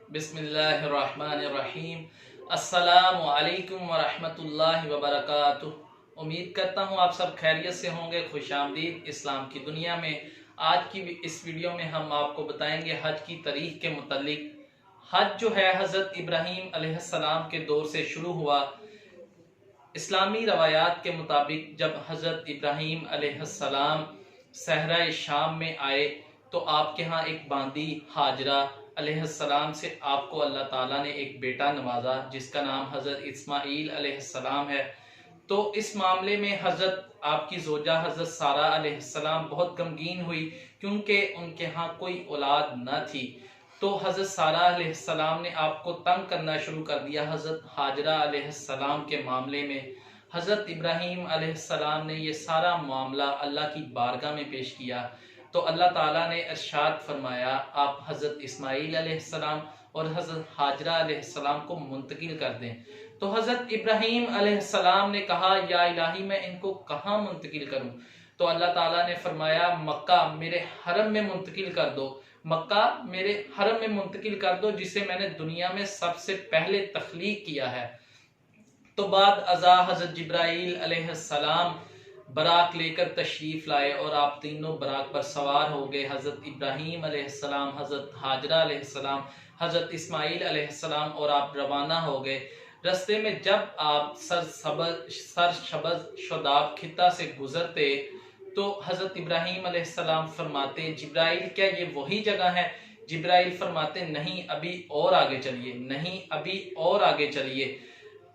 बिस्मिल्लाहिर्रहमानिर्रहीम। अस्सलामु अलैकुम वरहमतुल्लाहि वबरकातुह। उम्मीद करता हूँ आप सब खैरियत से होंगे। खुशामदीद इस्लाम की दुनिया में। आज की इस वीडियो में हम आपको बताएंगे हज की तारीख के मुतालिक। हज जो है हज़रत इब्राहीम अलैहिस्सलाम के दौर से शुरू हुआ। इस्लामी रवायात के मुताबिक जब हज़रत इब्राहीम अलैहिस्सलाम सहरा शाम में आए तो आपके यहाँ एक बांदी हाजरा अलैहिस्सलाम से आपको अल्लाह ताला ने एक बेटा नवाजा जिसका नाम हज़रत इस्माईल अलैहिस्सलाम है। तो इस मामले में हज़रत आपकी जोजा हज़रत सारा अलैहिस्सलाम बहुत गमगीन हुई क्योंकि उनके यहाँ कोई औलाद न थी। तो हज़रत सारा अलैहिस्सलाम ने आपको तंग करना शुरू कर दिया हज़रत हाजरा अलैहिस्सलाम के मामले में। हज़रत इब्राहीम अलैहिस्सलाम ने ये सारा मामला अल्लाह की बारगाह में पेश किया तो अल्लाह ताला ने इरशाद फरमाया आप हज़रत इस्माईल अलैहिस्सलाम और हज़रत हाजरा अलैहिस्सलाम को मुंतकिल कर दें। तो हज़रत इब्राहीम अलैहिस्सलाम ने कहा या इलाही मैं इनको कहाँ मुंतकिल करूँ। तो अल्लाह ताला ने फरमाया मक्का मेरे हरम में मुंतकिल कर दो, मक्का मेरे हरम में मुंतकिल कर दो जिसे मैंने दुनिया में सबसे पहले तख्लीक किया है। तो बाद अज़ा हज़रत जिब्राईल अलैहिस्सलाम बराक लेकर तशरीफ़ लाए और आप तीनों बराक पर सवार हो गए। हज़रत इब्राहीम अलैहिस्सलाम, हज़रत हाजरा अलैहिस्सलाम, हज़रत इस्माईल अलैहिस्सलाम और आप रवाना हो गए। रास्ते में जब आप सरशबज़ शदाब खिता से गुजरते तो हज़रत इब्राहीम अलैहिस्सलाम फरमाते जिब्राईल क्या ये वही जगह है। जिब्राईल फरमाते नहीं अभी और आगे चलिए, नहीं अभी और आगे चलिए।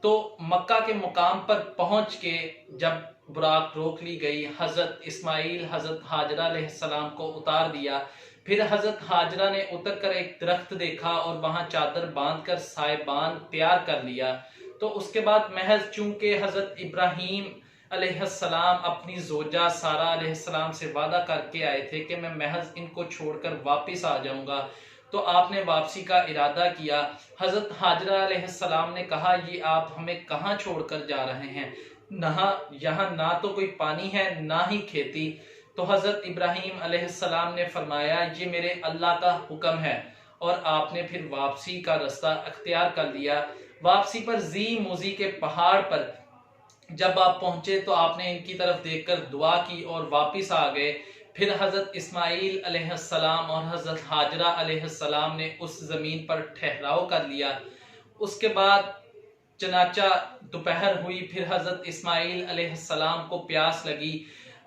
तो मक्का के मुकाम पर पहुंच के जब बुराक रोक ली गई, हज़रत इस्माईल हज़रत हाजरा अलैहिस्सलाम को उतार दिया। फिर हज़रत हाजरा ने उतर कर एक दरख्त देखा और वहां चादर बांधकर साहिबान तैयार कर लिया। तो उसके बाद महज चूंकि हज़रत इब्राहीम अलैहिस्सलाम अपनी जोजा सारा अलैहिस्सलाम से वादा करके आए थे कि मैं महज इनको छोड़कर वापस आ जाऊंगा, तो आपने वापसी का इरादा किया। हज़रत हाजरा अलैहिस्सलाम ने कहा ये आप हमें कहाँ छोड़कर जा रहे हैं, यहाँ ना तो कोई पानी है ना ही खेती। तो हज़रत इब्राहीम अलैहिस्सलाम ने फरमाया ये मेरे अल्लाह का हुक्म है और आपने फिर वापसी का रास्ता अख्तियार कर लिया। वापसी पर जी मुजी के पहाड़ पर जब आप पहुंचे तो आपने इनकी तरफ देखकर दुआ की और वापस आ गए। फिर हज़रत इस्माईल अलैहिस्सलाम और हज़रत हाजरा अलैहिस्सलाम ने उस ज़मीन पर ठहराव कर लिया। उसके बाद चनाचा दोपहर हुई। फिर हज़रत इस्माईल अलैहिस्सलाम को प्यास लगी।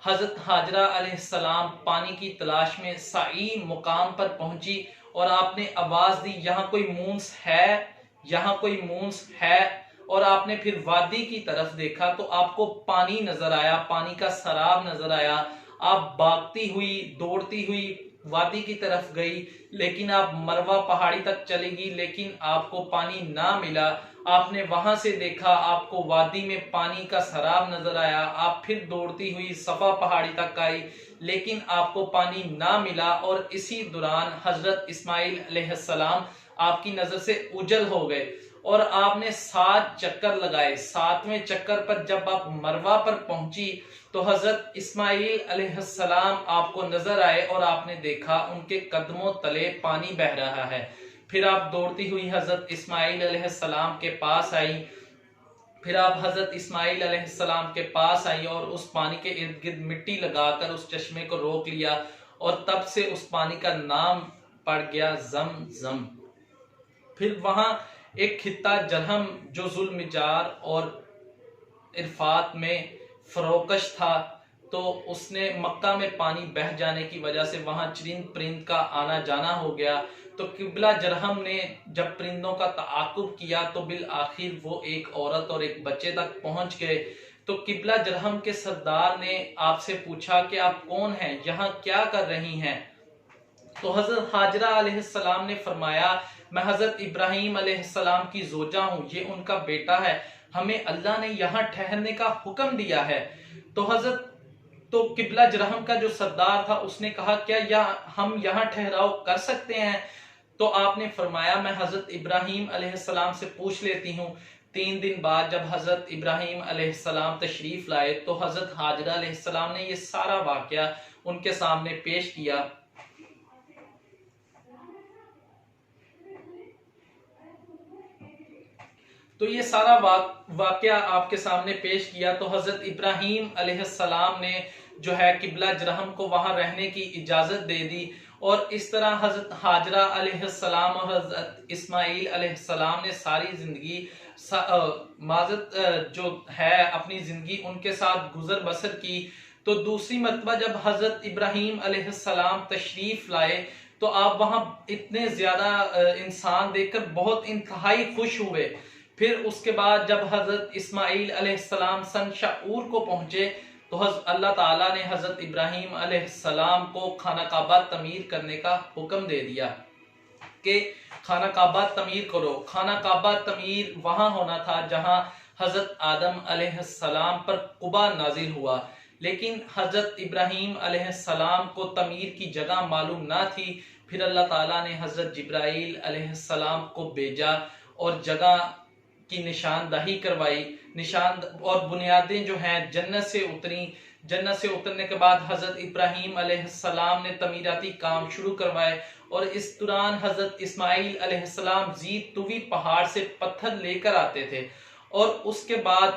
हज़रत हाजरा अलैहिस्सलाम पानी की तलाश में साई मुकाम पर पहुंची और आपने आवाज़ दी यहाँ कोई मूंस है, यहाँ कोई मूंस है। और आपने फिर वादी की तरफ देखा तो आपको पानी नजर आया, पानी का सराब नजर आया। आप भागती हुई दौड़ती हुई वादी की तरफ गई, लेकिन आप मरवा पहाड़ी तक चलेगी लेकिन आपको पानी ना मिला। आपने वहां से देखा, आपको वादी में पानी का सराब नजर आया। आप फिर दौड़ती हुई सफा पहाड़ी तक आई लेकिन आपको पानी ना मिला। और इसी दौरान हजरत इस्माईल अलैहिस्सलाम आपकी नजर से उजल हो गए और आपने 7 चक्कर लगाए। 7वें चक्कर पर जब आप मरवा पर पहुंची तो हजरत इस्माईल अलैहिस्सलाम आपको नजर आए और आपने देखा उनके कदमों तले पानी बह रहा है। फिर आप दौड़ती हुई हजरत इस्माईल अलैहिस्सलाम के पास आई। फिर आप हजरत इस्माईल अलैहिस्सलाम के पास आई और उस पानी के इर्द गिर्द मिट्टी लगाकर उस चश्मे को रोक लिया और तब से उस पानी का नाम पड़ गया ज़म-ज़म। फिर वहां एक खित्ता जरहम जो जुल्मिजार और इरफात में फरोकश था, तो उसने मक्का में पानी बह जाने की वजह से वहां चरिंद परिंद का आना जाना हो गया। तो किबला जरहम ने जब परिंदों का ताकुब किया तो बिल आखिर वो एक औरत और एक बच्चे तक पहुंच गए। तो किबला जरहम के सरदार ने आपसे पूछा कि आप कौन हैं, यहाँ क्या कर रही हैं। तो हजरत हाजरा अलैहिस्सलाम ने फरमाया मैं हजरत इब्राहीम अलैहिस्सलाम की जोजा हूँ, ये उनका बेटा है, हमें अल्लाह ने यहाँ ठहरने का हुक्म दिया है। तो किबला जरहम का जो सरदार था उसने कहा क्या हम यहाँ ठहराव कर सकते हैं। तो आपने फरमाया मैं हजरत इब्राहीम अलैहिस्सलाम से पूछ लेती हूँ। 3 दिन बाद जब हजरत इब्राहीम अलैहिस्सलाम तशरीफ लाए तो हजरत हाजरा अलैहिस्सलाम ने ये सारा वाकया उनके सामने पेश किया। تو یہ سارا واقعہ آپ کے سامنے پیش کیا. تو حضرت ابراہیم علیہ السلام نے جو ہے قبلہ جرہم کو وہاں رہنے کی اجازت دے دی، اور اس طرح حضرت حاجرہ علیہ السلام اور حضرت اسماعیل علیہ السلام نے ساری زندگی معذرت جو ہے اپنی زندگی ان کے ساتھ گزر بسر کی. تو دوسری مرتبہ جب حضرت ابراہیم علیہ السلام تشریف لائے تو آپ وہاں اتنے زیادہ انسان دیکھ کر بہت انتہائی خوش ہوئے. پھر اس کے بعد جب حضرت اسماعیل علیہ السلام سن شعور کو پہنچے تو اللہ تعالیٰ نے حضرت ابراہیم علیہ السلام کو خانہ کعبہ تعمیر کرنے کا حکم دے دیا کہ خانہ کعبہ تعمیر کرو. خانہ کعبہ تعمیر وہاں ہونا تھا جہاں حضرت آدم علیہ السلام پر قبا نازل ہوا، لیکن حضرت ابراہیم علیہ السلام کو تعمیر کی جگہ معلوم نہ تھی. پھر اللہ تعالیٰ نے حضرت جبرائیل علیہ السلام کو بھیجا اور جگہ کی نشاندہی کروائی، اور بنیادیں جو ہیں جنت سے اتریں. جنت سے اترنے کے بعد حضرت ابراہیم علیہ السلام نے تعمیراتی کام شروع کروائے، اور اس دوران حضرت اسماعیل علیہ السلام زید طوی پہاڑ سے پتھر لے کر آتے تھے، اور اس کے بعد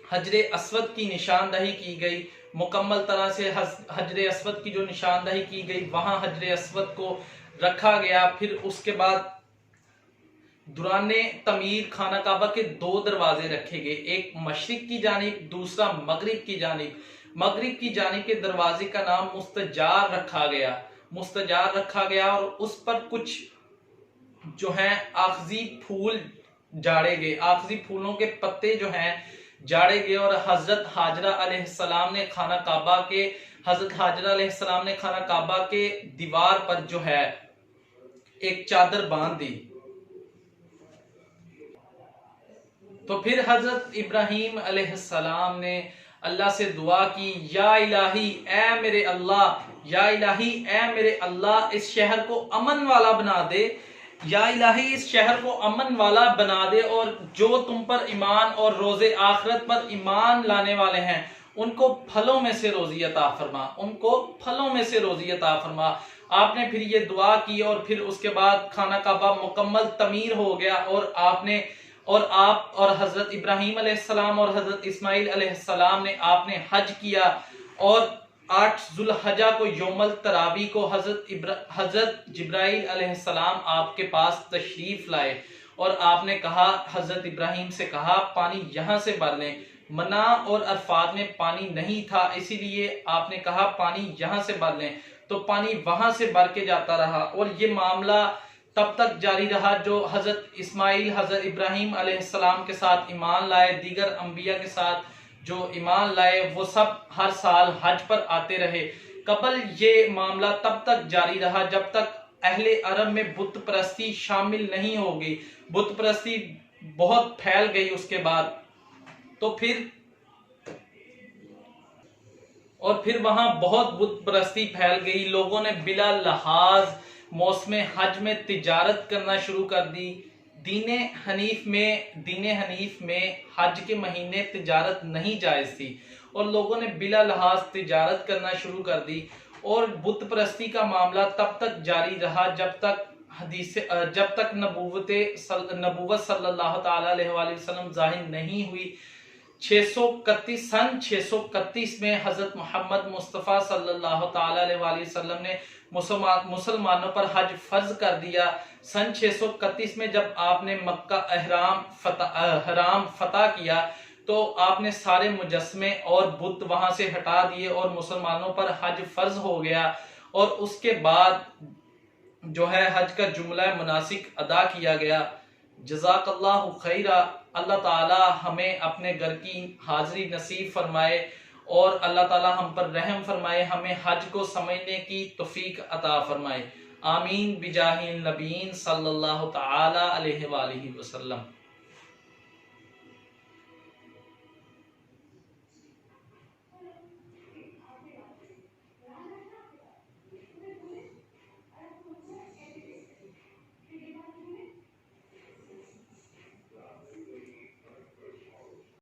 حجر اسود کی نشاندہی کی گئی. مکمل طرح سے حجر اسود کی جو نشاندہی کی گئی وہاں حجر اسود کو رکھا گیا. پھر اس کے بعد دوران تعمیر خانہ کعبہ کے 2 دروازے رکھے گئے، ایک مشرق کی جانب، دوسرا مغرب کی جانب. مغرب کی جانب کے دروازے کا نام مستجار رکھا گیا، اور اس پر کچھ جو ہیں آخذی پھول جاڑے گئے، آخذی پھولوں کے پتے جو ہیں جاڑے گئے. اور حضرت حاجرہ علیہ السلام نے خانہ کعبہ کے دیوار پر جو ہے ایک چادر باندھ دی. تو پھر حضرت ابراہیم علیہ السلام نے اللہ سے دعا کی، یا الہی اے میرے اللہ اس شہر کو امن والا بنا دے، یا الہی اس شہر کو امن والا بنا دے، اور جو تم پر ایمان اور روز آخرت پر ایمان لانے والے ہیں ان کو پھلوں میں سے روزی عطا فرما. آپ نے پھر یہ دعا کی، اور پھر اس کے بعد خانہ کعبہ مکمل تعمیر ہو گیا، اور آپ اور حضرت ابراہیم علیہ السلام اور حضرت اسماعیل علیہ السلام نے آپ نے حج کیا. اور 8 ذوالحجہ کو یوم التراوی کو حضرت جبرائیل علیہ السلام آپ کے پاس تشریف لائے، اور آپ نے کہا، حضرت ابراہیم سے کہا پانی یہاں سے بھر لیں. منا اور عرفات میں پانی نہیں تھا، اسی لیے آپ نے کہا پانی یہاں سے بھر لیں. تو پانی وہاں سے بھر کے جاتا رہا، اور یہ معاملہ تب تک جاری رہا جو حضرت اسماعیل حضرت ابراہیم علیہ السلام کے ساتھ ایمان لائے. دیگر انبیاء کے ساتھ جو ایمان لائے وہ سب ہر سال حج پر آتے رہے. قبل یہ معاملہ تب تک جاری رہا جب تک اہل عرب میں بت پرستی شامل نہیں ہوگی. بت پرستی بہت پھیل گئی اس کے بعد. تو پھر وہاں بہت بت پرستی پھیل گئی. لوگوں نے بلا لحاظ موسم حج میں تجارت کرنا شروع کر دی. دین حنیف میں حج کے مہینے تجارت نہیں جائز تھی، اور لوگوں نے بلا لحاظ تجارت کرنا شروع کر دی. اور بت پرستی کا معاملہ تب تک جاری رہا جب تک نبوت صلی اللہ تعالی علیہ وآلہ وسلم ظاہر نہیں ہوئی. 631 میں حضرت محمد مصطفیٰ صلی اللہ تعالی علیہ وآلہ وسلم نے مسلمانوں پر حج فرض کر دیا. سن 631 میں جب آپ نے مکہ حرام فتح کیا تو آپ نے سارے مجسمے اور بت وہاں سے ہٹا دیے اور مسلمانوں پر حج فرض ہو گیا. اور اس کے بعد جو ہے حج کا جملہ مناسک ادا کیا گیا. جزاک اللہ خیرہ. اللہ تعالی ہمیں اپنے گھر کی حاضری نصیب فرمائے اور اللہ تعالی ہم پر رحم فرمائے، ہمیں حج کو سمجھنے کی توفیق عطا فرمائے. آمین بجاہ النبیین صلی اللہ تعالی علیہ وآلہ وسلم.